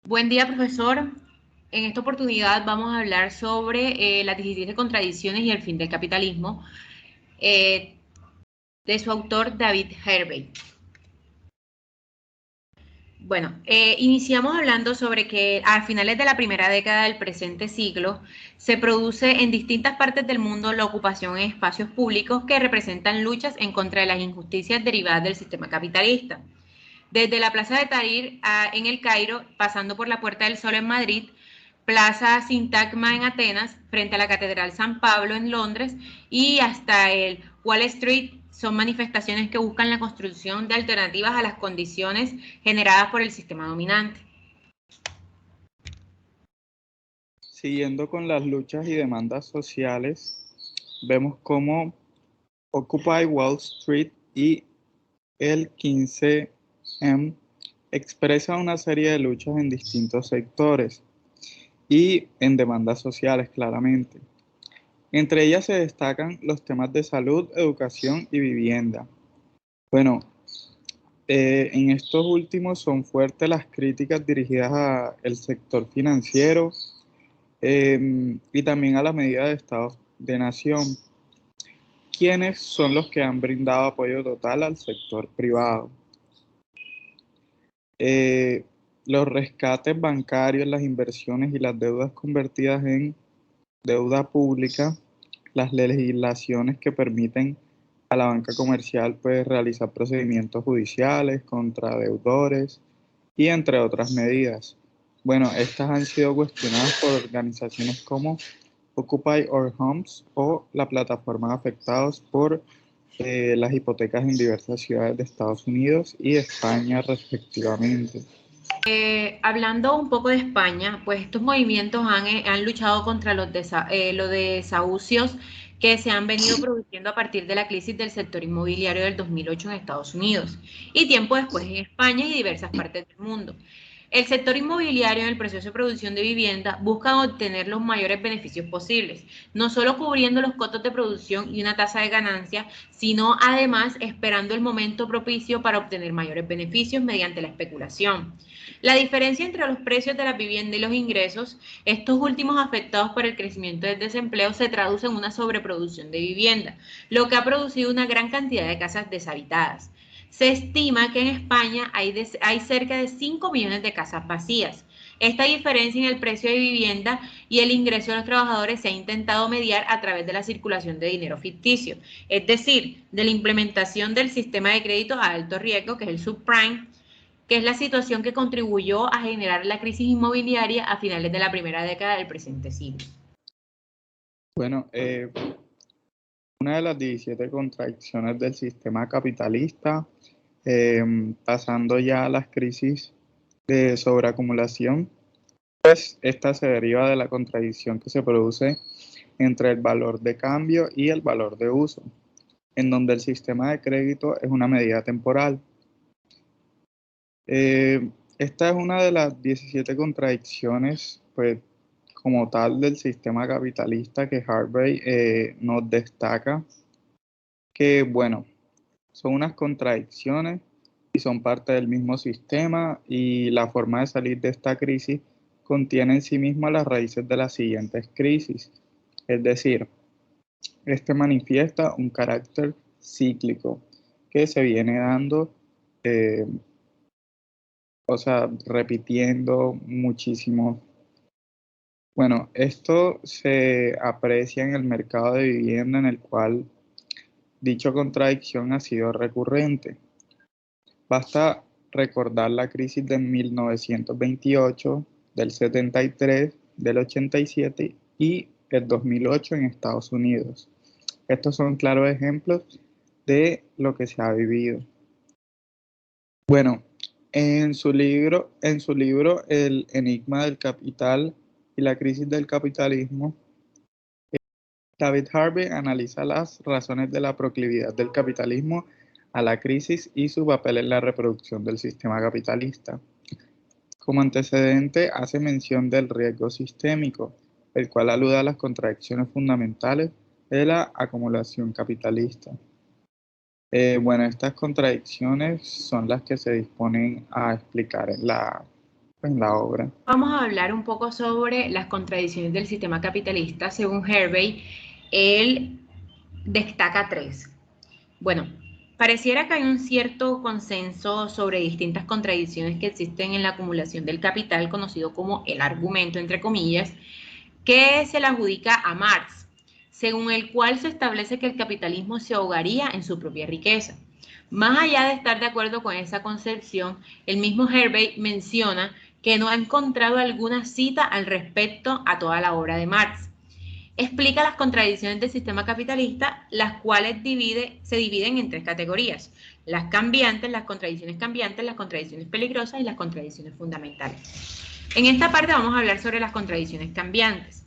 Buen día, profesor. En esta oportunidad vamos a hablar sobre las 17 contradicciones y el fin del capitalismo, eh, de su autor David Harvey. Bueno, iniciamos hablando sobre que a finales de la primera década del presente siglo se produce en distintas partes del mundo la ocupación en espacios públicos que representan luchas en contra de las injusticias derivadas del sistema capitalista. Desde la Plaza de Tahrir en el Cairo, pasando por la Puerta del Sol en Madrid, Plaza Sintagma en Atenas, frente a la Catedral San Pablo en Londres y hasta el Wall Street, son manifestaciones que buscan la construcción de alternativas a las condiciones generadas por el sistema dominante. Siguiendo con las luchas y demandas sociales, vemos cómo Occupy Wall Street y el 15M expresan una serie de luchas en distintos sectores y en demandas sociales, claramente. Entre ellas se destacan los temas de salud, educación y vivienda. Bueno, en estos últimos son fuertes las críticas dirigidas al sector financiero y también a la medida de Estado de Nación, quienes son los que han brindado apoyo total al sector privado. Los rescates bancarios, las inversiones y las deudas convertidas en deuda pública, las legislaciones que permiten a la banca comercial pues, realizar procedimientos judiciales contra deudores y entre otras medidas. Bueno, estas han sido cuestionadas por organizaciones como Occupy Our Homes o la plataforma afectados por las hipotecas en diversas ciudades de Estados Unidos y España respectivamente. Hablando un poco de España, pues estos movimientos han luchado contra los desahucios que se han venido produciendo a partir de la crisis del sector inmobiliario del 2008 en Estados Unidos y tiempo después en España y diversas partes del mundo. El sector inmobiliario en el proceso de producción de vivienda busca obtener los mayores beneficios posibles, no solo cubriendo los costos de producción y una tasa de ganancia, sino además esperando el momento propicio para obtener mayores beneficios mediante la especulación. La diferencia entre los precios de la vivienda y los ingresos, estos últimos afectados por el crecimiento del desempleo, se traduce en una sobreproducción de vivienda, lo que ha producido una gran cantidad de casas deshabitadas. Se estima que en España hay cerca de 5 millones de casas vacías. Esta diferencia en el precio de vivienda y el ingreso de los trabajadores se ha intentado mediar a través de la circulación de dinero ficticio, es decir, de la implementación del sistema de crédito a alto riesgo, que es el subprime, que es la situación que contribuyó a generar la crisis inmobiliaria a finales de la primera década del presente siglo. Bueno, una de las 17 contradicciones del sistema capitalista, pasando ya a las crisis de sobreacumulación, pues esta se deriva de la contradicción que se produce entre el valor de cambio y el valor de uso, en donde el sistema de crédito es una medida temporal. Esta es una de las 17 contradicciones, pues, como tal del sistema capitalista que Harvey nos destaca, que, bueno, son unas contradicciones y son parte del mismo sistema y la forma de salir de esta crisis contiene en sí misma las raíces de las siguientes crisis. Es decir, este manifiesta un carácter cíclico que se viene dando, eh, o sea, repitiendo muchísimo. Bueno, esto se aprecia en el mercado de vivienda en el cual dicha contradicción ha sido recurrente. Basta recordar la crisis de 1928, del 73, del 87 y el 2008 en Estados Unidos. Estos son claros ejemplos de lo que se ha vivido. Bueno, en su libro El enigma del capital y la crisis del capitalismo, David Harvey analiza las razones de la proclividad del capitalismo a la crisis y su papel en la reproducción del sistema capitalista. Como antecedente, hace mención del riesgo sistémico, el cual alude a las contradicciones fundamentales de la acumulación capitalista. Bueno, estas contradicciones son las que se disponen a explicar en la en la obra. Vamos a hablar un poco sobre las contradicciones del sistema capitalista. Según Hervey, él destaca tres. Bueno, pareciera que hay un cierto consenso sobre distintas contradicciones que existen en la acumulación del capital, conocido como el argumento, entre comillas, que se le adjudica a Marx, según el cual se establece que el capitalismo se ahogaría en su propia riqueza. Más allá de estar de acuerdo con esa concepción, el mismo Hervey menciona que no ha encontrado alguna cita al respecto a toda la obra de Marx. Explica las contradicciones del sistema capitalista, las cuales se dividen en tres categorías: las cambiantes, las contradicciones peligrosas y las contradicciones fundamentales. En esta parte vamos a hablar sobre las contradicciones cambiantes.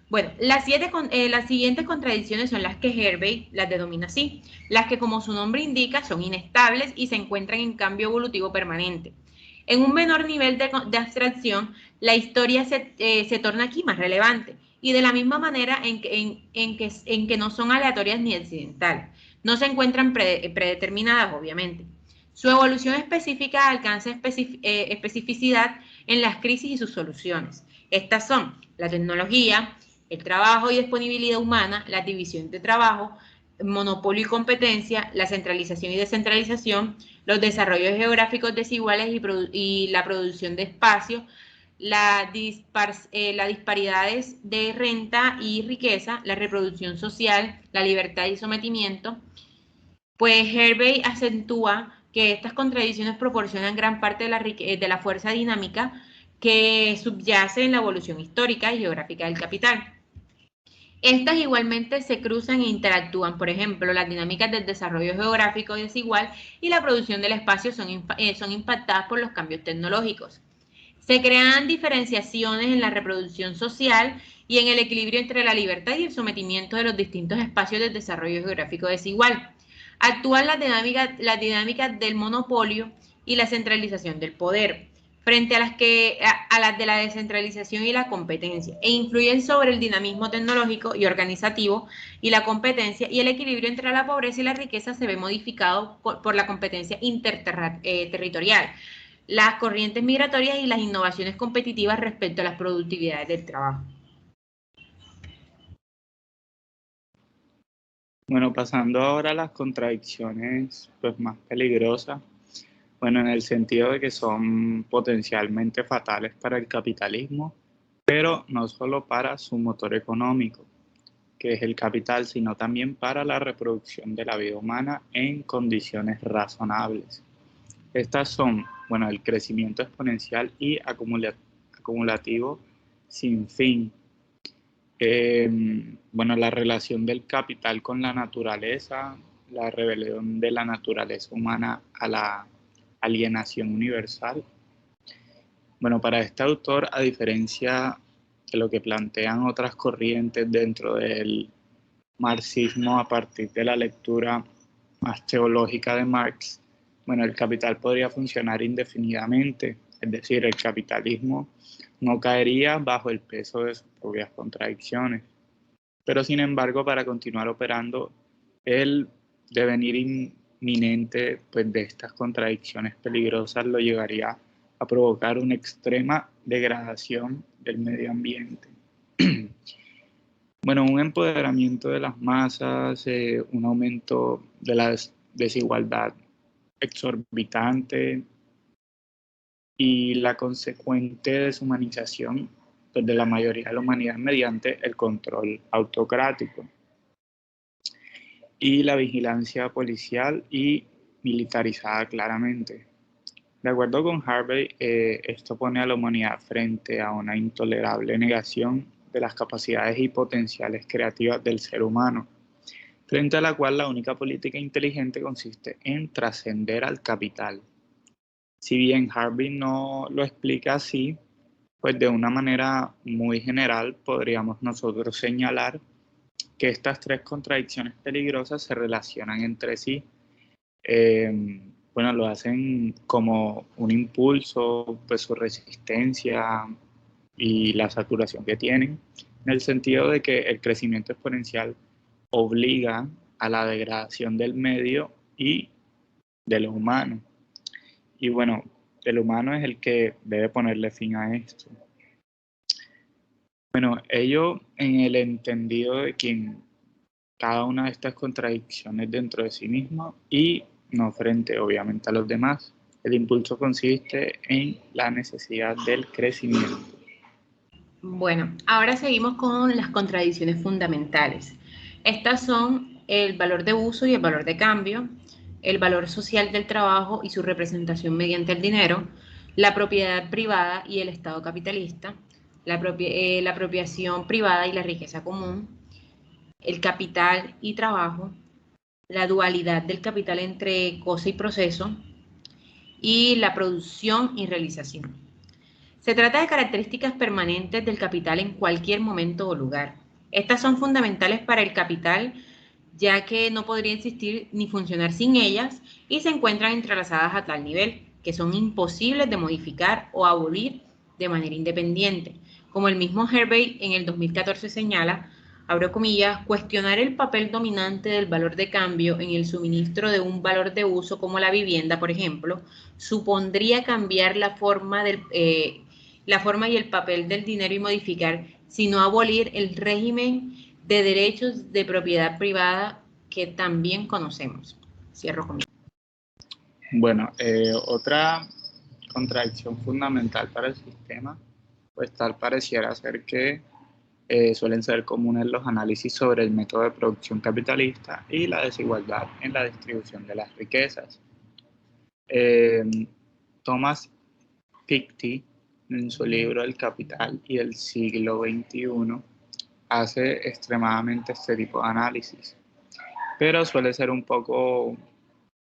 Bueno, las siguientes contradicciones son las que Hervey las denomina así, las que, como su nombre indica, son inestables y se encuentran en cambio evolutivo permanente. En un menor nivel de abstracción, la historia se torna aquí más relevante, y de la misma manera en que no son aleatorias ni accidentales. No se encuentran predeterminadas, obviamente. Su evolución específica alcanza especificidad en las crisis y sus soluciones. Estas son la tecnología, el trabajo y disponibilidad humana, la división de trabajo, monopolio y competencia, la centralización y descentralización, los desarrollos geográficos desiguales y la producción de espacio, las disparidades de renta y riqueza, la reproducción social, la libertad y sometimiento. Pues Hervey acentúa que estas contradicciones proporcionan gran parte de la fuerza dinámica que subyace en la evolución histórica y geográfica del capital. Estas igualmente se cruzan e interactúan. Por ejemplo, las dinámicas del desarrollo geográfico desigual y la producción del espacio son impactadas por los cambios tecnológicos. Se crean diferenciaciones en la reproducción social y en el equilibrio entre la libertad y el sometimiento de los distintos espacios del desarrollo geográfico desigual. Actúan las dinámicas del monopolio y la centralización del poder frente a las de la descentralización y la competencia, e influyen sobre el dinamismo tecnológico y organizativo y la competencia, y el equilibrio entre la pobreza y la riqueza se ve modificado por la competencia interterritorial, las corrientes migratorias y las innovaciones competitivas respecto a las productividades del trabajo. Bueno, pasando ahora a las contradicciones pues, más peligrosas, bueno, en el sentido de que son potencialmente fatales para el capitalismo, pero no solo para su motor económico, que es el capital, sino también para la reproducción de la vida humana en condiciones razonables. Estas son, bueno, el crecimiento exponencial y acumulativo sin fin. Bueno, la relación del capital con la naturaleza, la rebelión de la naturaleza humana a la alienación universal. Bueno, para este autor, a diferencia de lo que plantean otras corrientes dentro del marxismo a partir de la lectura más teológica de Marx, bueno, el capital podría funcionar indefinidamente, es decir, el capitalismo no caería bajo el peso de sus propias contradicciones. Pero sin embargo, para continuar operando, el devenir inminente pues, de estas contradicciones peligrosas lo llevaría a provocar una extrema degradación del medio ambiente. Bueno, un empoderamiento de las masas, un aumento de la desigualdad exorbitante y la consecuente deshumanización pues, de la mayoría de la humanidad mediante el control autocrático y la vigilancia policial y militarizada claramente. De acuerdo con Hervey, esto pone a la humanidad frente a una intolerable negación de las capacidades y potenciales creativas del ser humano, frente a la cual la única política inteligente consiste en trascender al capital. Si bien Hervey no lo explica así, pues de una manera muy general podríamos nosotros señalar que estas tres contradicciones peligrosas se relacionan entre sí. Bueno, lo hacen como un impulso, pues su resistencia y la saturación que tienen, en el sentido de que el crecimiento exponencial obliga a la degradación del medio y de lo humano. Y bueno, el humano es el que debe ponerle fin a esto. Bueno, ello en el entendido de quien cada una de estas contradicciones dentro de sí mismo y no frente, obviamente, a los demás. El impulso consiste en la necesidad del crecimiento. Bueno, ahora seguimos con las contradicciones fundamentales. Estas son el valor de uso y el valor de cambio, el valor social del trabajo y su representación mediante el dinero, la propiedad privada y el Estado capitalista, la apropiación privada y la riqueza común, el capital y trabajo, la dualidad del capital entre cosa y proceso y la producción y realización. Se trata de características permanentes del capital en cualquier momento o lugar. Estas son fundamentales para el capital, ya que no podría existir ni funcionar sin ellas y se encuentran entrelazadas a tal nivel que son imposibles de modificar o abolir de manera independiente. Como el mismo Hervey en el 2014 señala, abro comillas, cuestionar el papel dominante del valor de cambio en el suministro de un valor de uso como la vivienda, por ejemplo, supondría cambiar la forma y el papel del dinero y modificar, sino abolir el régimen de derechos de propiedad privada que también conocemos. Cierro comillas. Bueno, otra contradicción fundamental para el sistema, pues tal pareciera ser que suelen ser comunes los análisis sobre el método de producción capitalista y la desigualdad en la distribución de las riquezas. Thomas Piketty, en su libro El Capital y el siglo XXI, hace extremadamente este tipo de análisis, pero suele ser un poco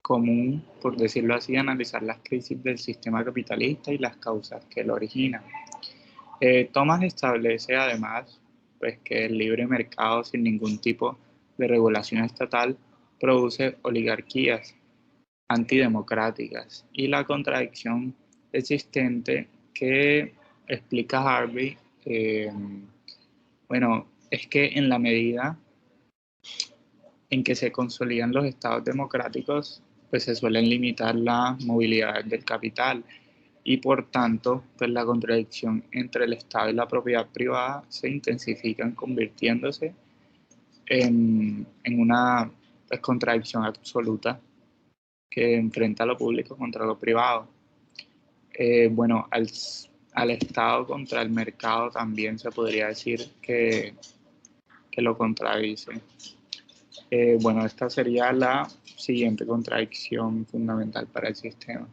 común, por decirlo así, analizar las crisis del sistema capitalista y las causas que lo originan. Thomas establece además pues, que el libre mercado sin ningún tipo de regulación estatal produce oligarquías antidemocráticas y la contradicción existente que explica Harvey, bueno, es que en la medida en que se consolidan los estados democráticos, pues se suelen limitar las movilidades del capital y por tanto, pues la contradicción entre el Estado y la propiedad privada se intensifican convirtiéndose en una pues, contradicción absoluta que enfrenta lo público contra lo privado. Bueno, al Estado contra el mercado también se podría decir que lo contradice. Bueno, esta sería la siguiente contradicción fundamental para el sistema.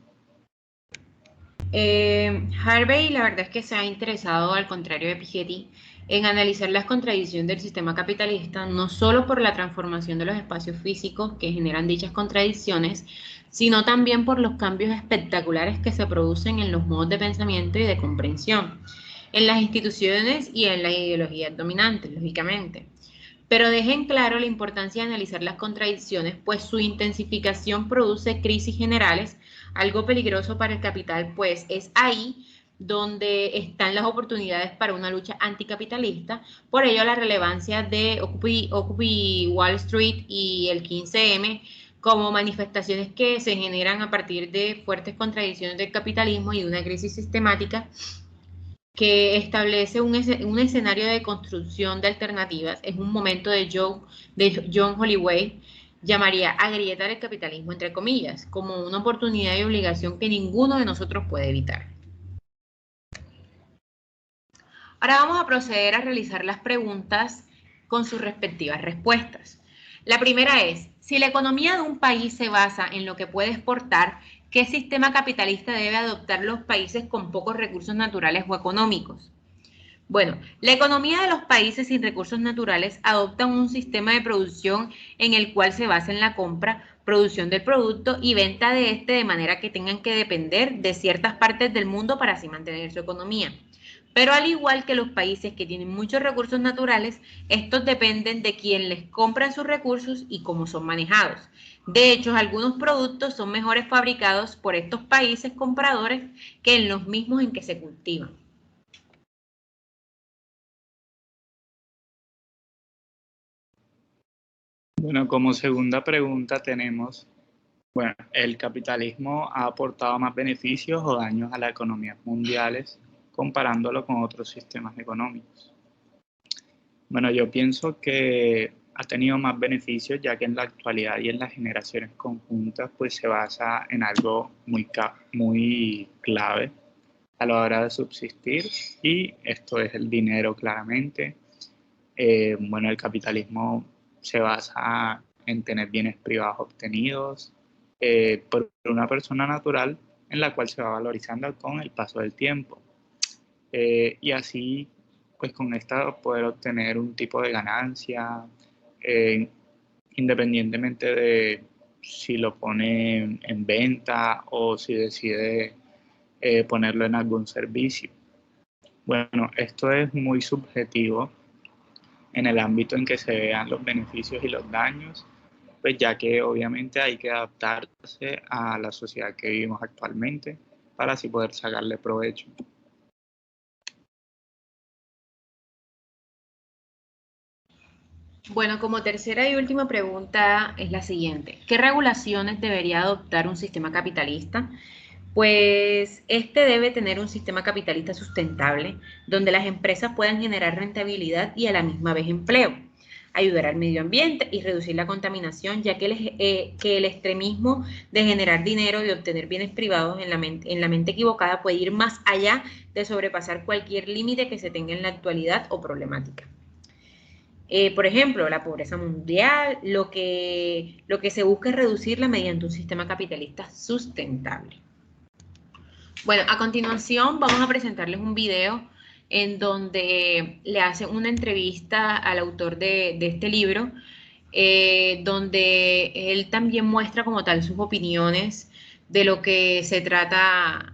Harvey, la verdad es que se ha interesado, al contrario de Piketty, en analizar las contradicciones del sistema capitalista, no solo por la transformación de los espacios físicos que generan dichas contradicciones, sino también por los cambios espectaculares que se producen en los modos de pensamiento y de comprensión, en las instituciones y en las ideologías dominantes, lógicamente. Pero dejen claro la importancia de analizar las contradicciones, pues su intensificación produce crisis generales, algo peligroso para el capital, pues es ahí donde están las oportunidades para una lucha anticapitalista. Por ello, la relevancia de Occupy Wall Street y el 15M como manifestaciones que se generan a partir de fuertes contradicciones del capitalismo y de una crisis sistemática que establece un escenario de construcción de alternativas. Es un momento de John Holloway llamaría agrietar el capitalismo, entre comillas, como una oportunidad y obligación que ninguno de nosotros puede evitar. Ahora vamos a proceder a realizar las preguntas con sus respectivas respuestas. La primera es, si la economía de un país se basa en lo que puede exportar, ¿qué sistema capitalista debe adoptar los países con pocos recursos naturales o económicos? Bueno, la economía de los países sin recursos naturales adopta un sistema de producción en el cual se basa en la compra, producción del producto y venta de este de manera que tengan que depender de ciertas partes del mundo para así mantener su economía. Pero al igual que los países que tienen muchos recursos naturales, estos dependen de quién les compran sus recursos y cómo son manejados. De hecho, algunos productos son mejores fabricados por estos países compradores que en los mismos en que se cultivan. Bueno, como segunda pregunta tenemos Bueno, el capitalismo ha aportado más beneficios o daños a las economías mundiales comparándolo con otros sistemas económicos. Bueno, yo pienso que ha tenido más beneficios ya que en la actualidad y en las generaciones conjuntas pues se basa en algo muy clave a la hora de subsistir y esto es el dinero claramente. Bueno, el capitalismo se basa en tener bienes privados obtenidos por una persona natural en la cual se va valorizando con el paso del tiempo. Y así, pues con esta poder obtener un tipo de ganancia, eh, independientemente de si lo pone en venta o si decide ponerlo en algún servicio. Bueno, esto es muy subjetivo en el ámbito en que se vean los beneficios y los daños, pues ya que obviamente hay que adaptarse a la sociedad que vivimos actualmente para así poder sacarle provecho. Bueno, como tercera y última pregunta es la siguiente. ¿Qué regulaciones debería adoptar un sistema capitalista? Pues este debe tener un sistema capitalista sustentable, donde las empresas puedan generar rentabilidad y a la misma vez empleo, ayudar al medio ambiente y reducir la contaminación, ya que el extremismo de generar dinero y obtener bienes privados en la mente equivocada puede ir más allá de sobrepasar cualquier límite que se tenga en la actualidad o problemática. Por ejemplo, la pobreza mundial, lo que se busca es reducirla mediante un sistema capitalista sustentable. Bueno, a continuación vamos a presentarles un video en donde le hacen una entrevista al autor de este libro, donde él también muestra como tal sus opiniones de lo que se trata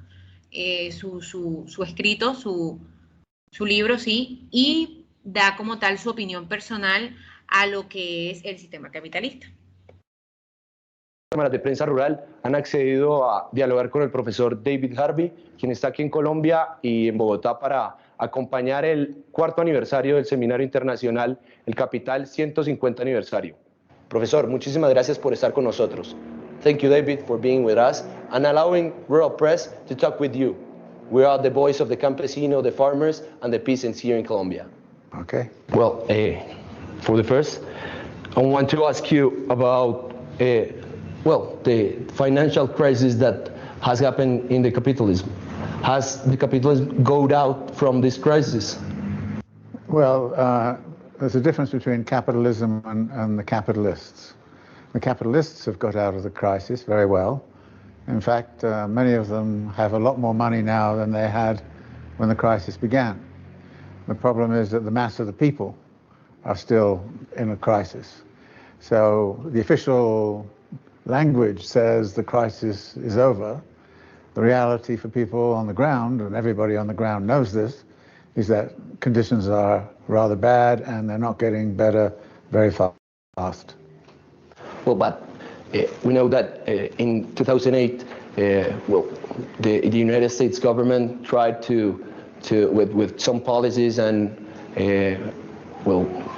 su escrito, su libro, sí, y da como tal su opinión personal a lo que es el sistema capitalista. Cámaras de prensa rural han accedido a dialogar con el profesor David Harvey, quien está aquí en Colombia y en Bogotá para acompañar el 4º aniversario del Seminario Internacional El Capital 150 aniversario. Profesor, muchísimas gracias por estar con nosotros. Thank you, David, for being with us and allowing Rural Press to talk with you. We are the voice of the campesino, the farmers, and the peasants here in Colombia. Okay. Well, for the first, I want to ask you about the financial crisis that has happened in the capitalism. Has the capitalism got out from this crisis? Well, there's a difference between capitalism and the capitalists. The capitalists have got out of the crisis very well. In fact, many of them have a lot more money now than they had when the crisis began. The problem is that the mass of the people are still in a crisis. So the official language says the crisis is over. The reality for people on the ground, and everybody on the ground knows this, is that conditions are rather bad and they're not getting better very fast. Well, but we know that in 2008, the United States government tried to with some policies and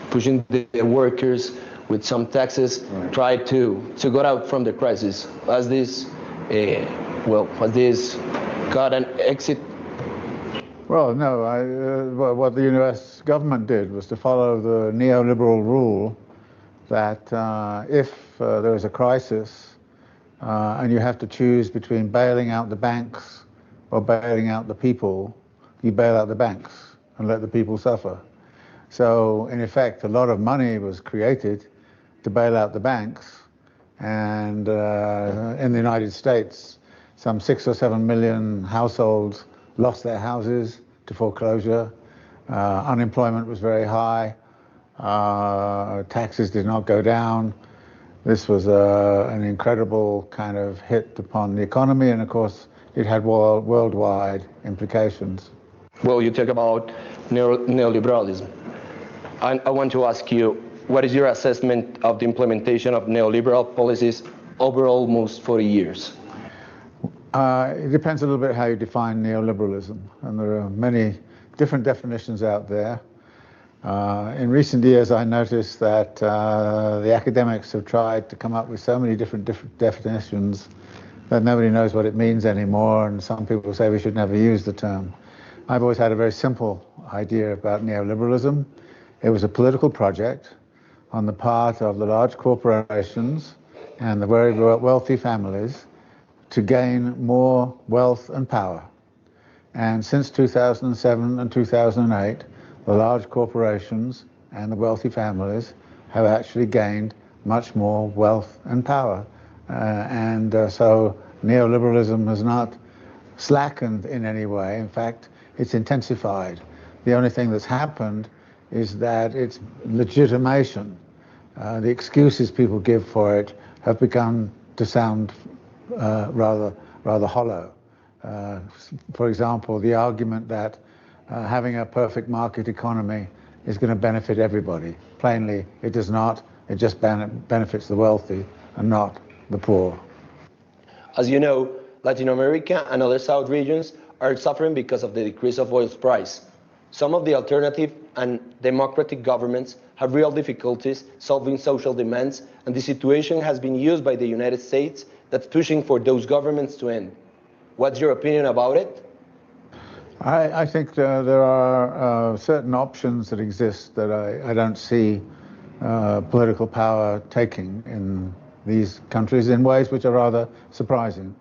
pushing the workers with some taxes, tried to get out from the crisis. Has this got an exit? Well, no. What the U.S. government did was to follow the neoliberal rule that if there is a crisis and you have to choose between bailing out the banks or bailing out the people, you bail out the banks and let the people suffer. So, in effect, a lot of money was created to bail out the banks, and in the United States, some 6 or 7 million households lost their houses to foreclosure. Unemployment was very high. Taxes did not go down. This was an incredible kind of hit upon the economy, and of course, it had worldwide implications. Well, you talk about neoliberalism. I want to ask you, what is your assessment of the implementation of neoliberal policies over almost 40 years? It depends a little bit how you define neoliberalism, and there are many different definitions out there. In recent years, I noticed that the academics have tried to come up with so many different definitions that nobody knows what it means anymore, and some people say we should never use the term. I've always had a very simple idea about neoliberalism. It was a political project on the part of the large corporations and the very wealthy families to gain more wealth and power. And since 2007 and 2008, the large corporations and the wealthy families have actually gained much more wealth and power. So neoliberalism has not slackened in any way. In fact, it's intensified. The only thing that's happened is that its legitimation, the excuses people give for it, have begun to sound rather hollow. For example, the argument that having a perfect market economy is going to benefit everybody. Plainly, it does not. It just benefits the wealthy and not the poor. As you know, Latin America and other South regions are suffering because of the decrease of oil's price. Some of the alternative and democratic governments have real difficulties solving social demands, and the situation has been used by the United States that's pushing for those governments to end. What's your opinion about it? I think there are certain options that exist that I don't see political power taking in these countries in ways which are rather surprising.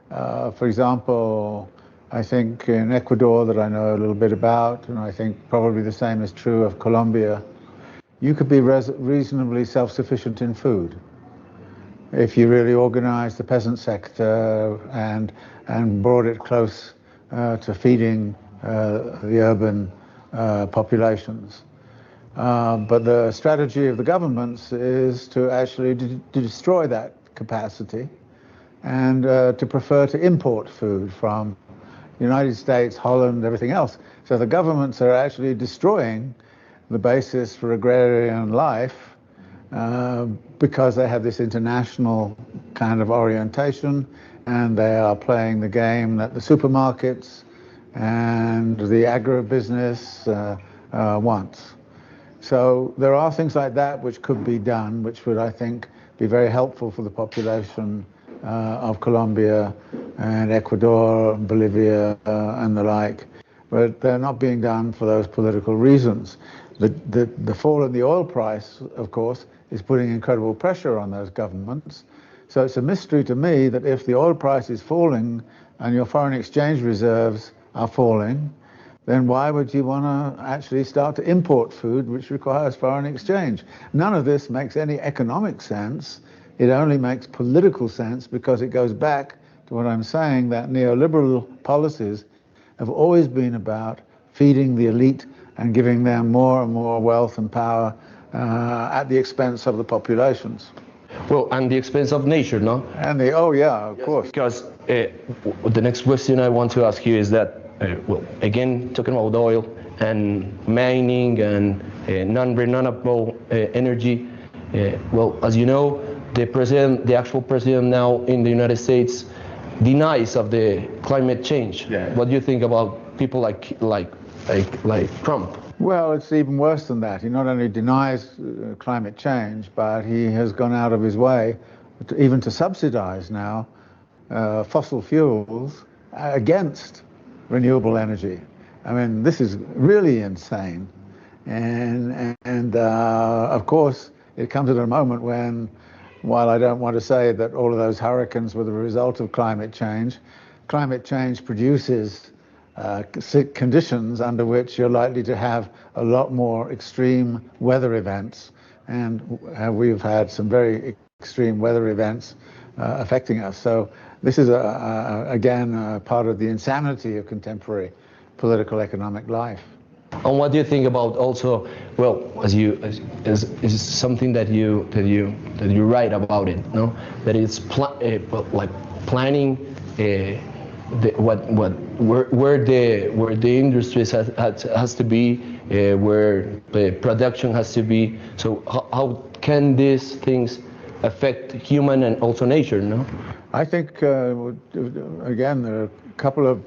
For example, I think in Ecuador, that I know a little bit about, and I think probably the same is true of Colombia, you could be reasonably self-sufficient in food if you really organize the peasant sector and brought it close to feeding the urban populations. But the strategy of the governments is to actually destroy that capacity and to prefer to import food from the United States, Holland, everything else. So the governments are actually destroying the basis for agrarian life because they have this international kind of orientation, and they are playing the game that the supermarkets and the agribusiness wants. So there are things like that which could be done, which would, I think, be very helpful for the population of Colombia and Ecuador, Bolivia, and the like. But they're not being done for those political reasons. The fall in the oil price, of course, is putting incredible pressure on those governments. So it's a mystery to me that if the oil price is falling and your foreign exchange reserves are falling, then why would you want to actually start to import food which requires foreign exchange? None of this makes any economic sense. It only makes political sense because it goes back to what I'm saying, that neoliberal policies have always been about feeding the elite and giving them more and more wealth and power at the expense of the populations. Well, and the expense of nature, no? And of course. Because the next question I want to ask you is that, well, again, talking about oil and mining and non-renewable energy, well, as you know, the actual president now in the United States denies of the climate change. Yeah. What do you think about people like Trump? Well, it's even worse than that. He not only denies climate change, but he has gone out of his way even to subsidize now fossil fuels against renewable energy. I mean, this is really insane. And of course, it comes at a moment when, while I don't want to say that all of those hurricanes were the result of climate change produces conditions under which you're likely to have a lot more extreme weather events. And we've had some very extreme weather events affecting us. So this is, again, part of the insanity of contemporary political economic life. And what do you think about also, well, as is something that you write about it, no? That it's like planning where the industry has to be, where the production has to be. So how can these things affect human and also nature, no? I think, again, there are a couple of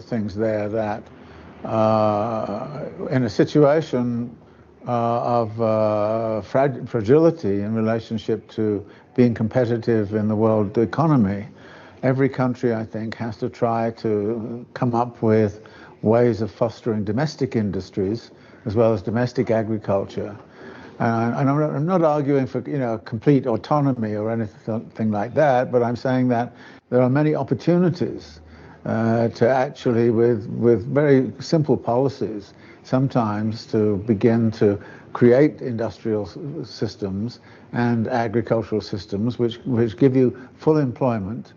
things there that in a situation fragility in relationship to being competitive in the world economy. Every country, I think, has to try to come up with ways of fostering domestic industries as well as domestic agriculture. And I'm not arguing for complete autonomy or anything like that, but I'm saying that there are many opportunities to actually, with very simple policies, sometimes to begin to create industrial systems and agricultural systems which give you full employment,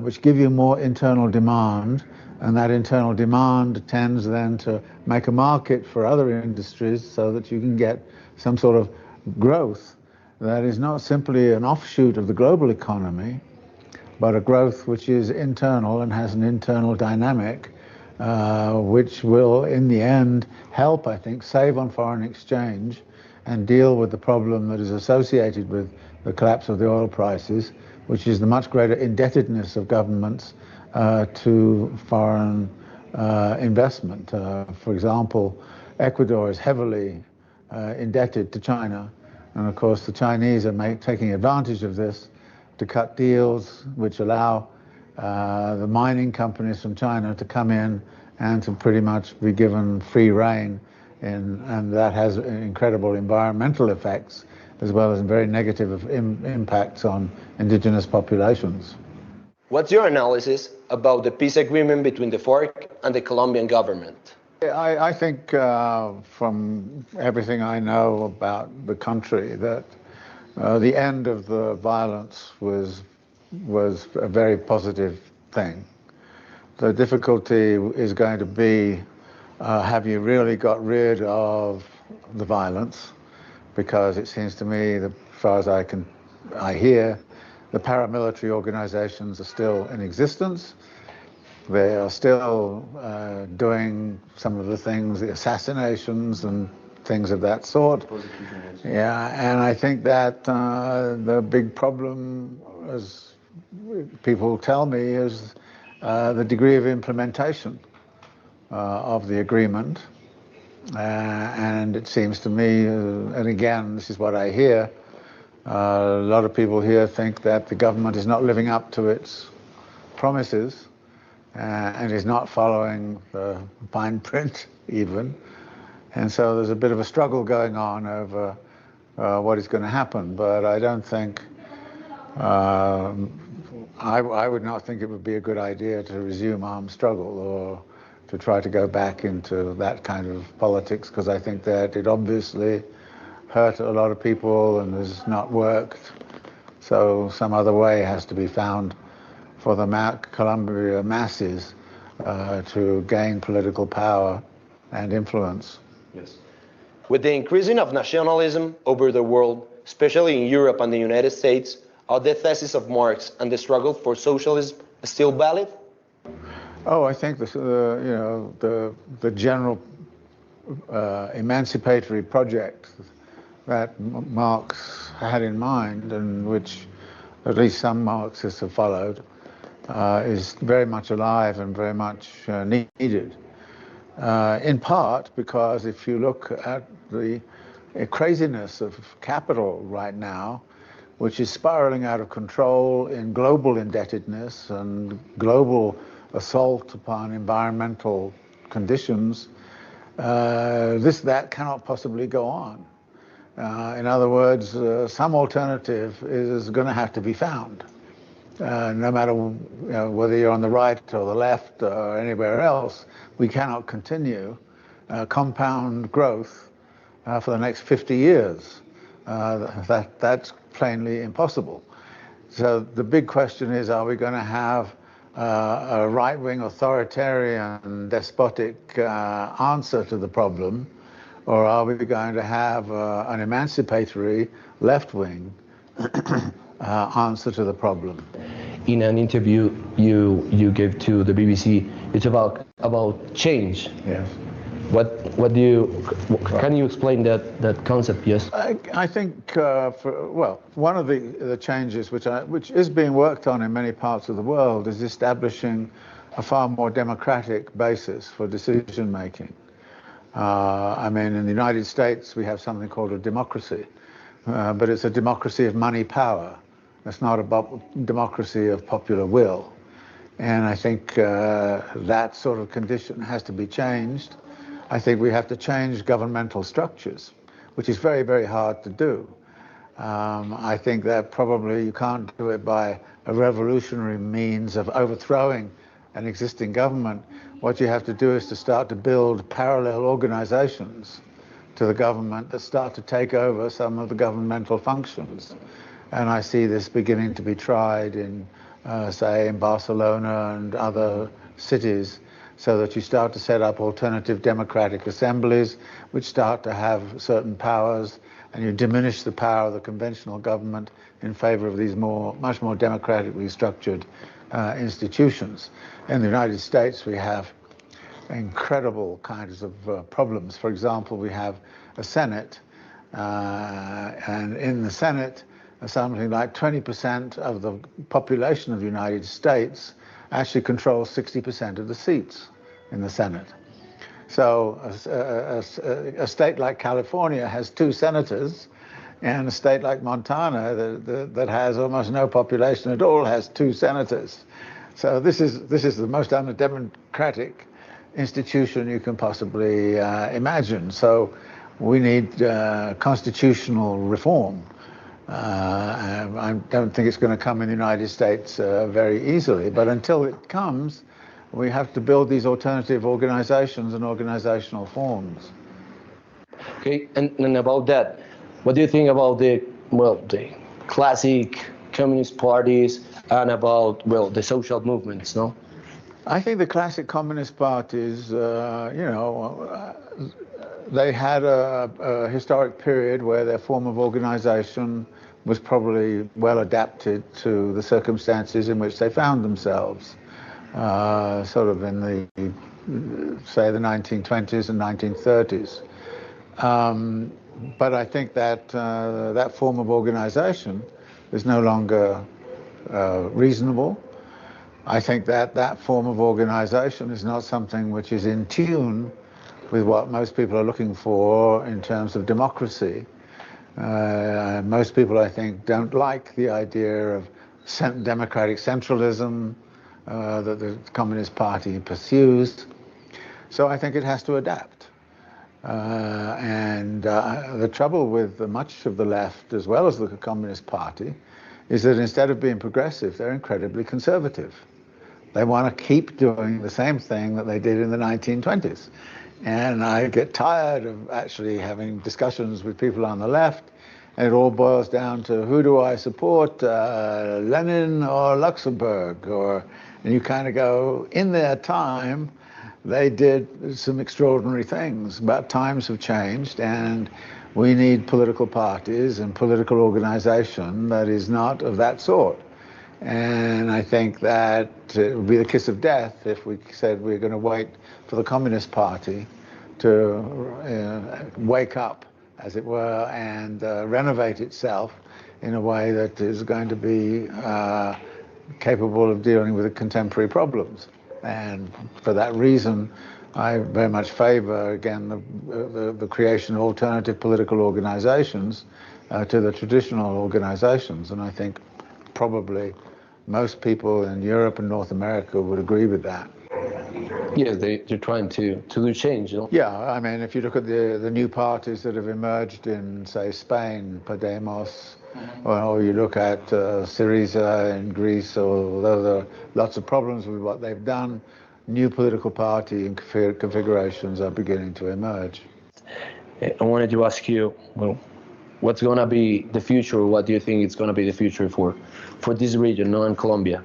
which give you more internal demand, and that internal demand tends then to make a market for other industries so that you can get some sort of growth that is not simply an offshoot of the global economy, but a growth which is internal and has an internal dynamic, which will, in the end, help, I think, save on foreign exchange and deal with the problem that is associated with the collapse of the oil prices, which is the much greater indebtedness of governments to foreign investment. For example, Ecuador is heavily indebted to China, and of course the Chinese are taking advantage of this to cut deals which allow the mining companies from China to come in and to pretty much be given free rein, and that has incredible environmental effects as well as very negative impacts on indigenous populations. What's your analysis about the peace agreement between the FARC and the Colombian government? I think from everything I know about the country that the end of the violence was a very positive thing. The difficulty is going to be, have you really got rid of the violence? Because it seems to me, as far as I hear, the paramilitary organizations are still in existence. They are still doing some of the things, the assassinations and things of that sort. Yeah, and I think that the big problem, as people tell me, is the degree of implementation of the agreement. And it seems to me, and again, this is what I hear, a lot of people here think that the government is not living up to its promises and is not following the fine print even. And so there's a bit of a struggle going on over what is going to happen. But I don't think, I would not think it would be a good idea to resume armed struggle or to try to go back into that kind of politics, because I think that it obviously hurt a lot of people and has not worked. So some other way has to be found for the Colombia masses to gain political power and influence. Yes. With the increasing of nationalism over the world, especially in Europe and the United States, are the thesis of Marx and the struggle for socialism still valid? Oh, I think the general emancipatory project that Marx had in mind, and which at least some Marxists have followed, is very much alive and very much needed. In part because if you look at the craziness of capital right now, which is spiraling out of control in global indebtedness and global assault upon environmental conditions, that cannot possibly go on. In other words, some alternative is going to have to be found. No matter whether you're on the right or the left or anywhere else, we cannot continue compound growth for the next 50 years. That's plainly impossible. So the big question is, are we going to have a right-wing authoritarian despotic answer to the problem, or are we going to have an emancipatory left-wing answer to the problem? In an interview you gave to the BBC, it's about change. Yes. What do you, can you explain that concept? Yes. I think one of the changes which is being worked on in many parts of the world is establishing a far more democratic basis for decision making. I mean, in the United States, we have something called a democracy, but it's a democracy of money power. It's not a democracy of popular will. And I think that sort of condition has to be changed. I think we have to change governmental structures, which is very, very hard to do. I think that probably you can't do it by a revolutionary means of overthrowing an existing government. What you have to do is to start to build parallel organizations to the government that start to take over some of the governmental functions. And I see this beginning to be tried in, say, in Barcelona and other cities, so that you start to set up alternative democratic assemblies which start to have certain powers, and you diminish the power of the conventional government in favor of these much more democratically structured institutions. In the United States, we have incredible kinds of problems. For example, we have a Senate, and in the Senate, something like 20% of the population of the United States actually controls 60% of the seats in the Senate. So a state like California has 2 senators, and a state like Montana that has almost no population at all has 2 senators. So this is the most undemocratic institution you can possibly imagine. So we need constitutional reform. I don't think it's going to come in the United States very easily, but until it comes, we have to build these alternative organizations and organizational forms. Okay, and about that, what do you think about the classic communist parties and about, the social movements, no? I think the classic communist parties, they had a historic period where their form of organization was probably well adapted to the circumstances in which they found themselves, sort of in the, say, the 1920s and 1930s. But I think that that form of organization is no longer reasonable. I think that that form of organization is not something which is in tune with what most people are looking for in terms of democracy. Most people, I think, don't like the idea of democratic centralism that the Communist Party pursues. So I think it has to adapt. And the trouble with much of the left, as well as the Communist Party, is that instead of being progressive, they're incredibly conservative. They want to keep doing the same thing that they did in the 1920s. And I get tired of actually having discussions with people on the left, and it all boils down to, who do I support, Lenin or Luxemburg? And you kind of go, in their time, they did some extraordinary things, but times have changed, and we need political parties and political organization that is not of that sort. And I think that it would be the kiss of death if we said we're going to wait for the Communist Party to wake up, as it were, and renovate itself in a way that is going to be capable of dealing with the contemporary problems. And for that reason, I very much favor, again, the creation of alternative political organizations to the traditional organizations. And I think probably most people in Europe and North America would agree with that. Yes, they're trying to do change, you know? Yeah, I mean, if you look at the new parties that have emerged in, say, Spain, Podemos, or you look at Syriza in Greece, although there are lots of problems with what they've done, new political party and configurations are beginning to emerge. I wanted to ask you, what's going to be the future? What do you think is going to be the future for this region, in Colombia?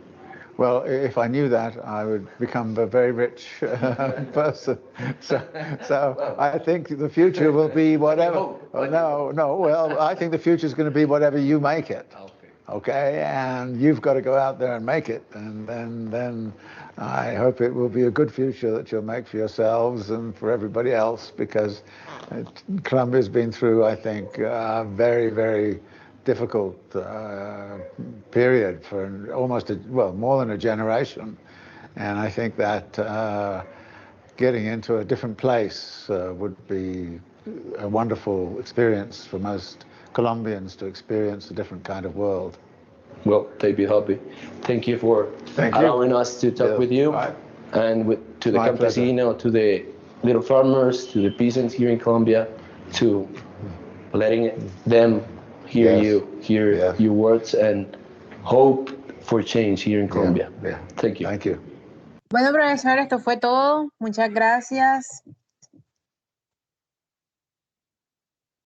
Well, if I knew that, I would become a very rich person. So I think the future will be whatever. Well, I think the future is going to be whatever you make it. Okay, and you've got to go out there and make it, and then I hope it will be a good future that you'll make for yourselves and for everybody else, because Colombia's been through, I think, a very, very difficult period for almost more than a generation, and I think that getting into a different place would be a wonderful experience for most Colombians, to experience a different kind of world. Well, David Harvey, thank you for allowing us to talk with you, and to the campesino, to the little farmers, to the peasants here in Colombia, to letting them hear your words and hope for change here in Colombia. Thank you. Thank you. Bueno, profesor, esto fue todo. Muchas gracias.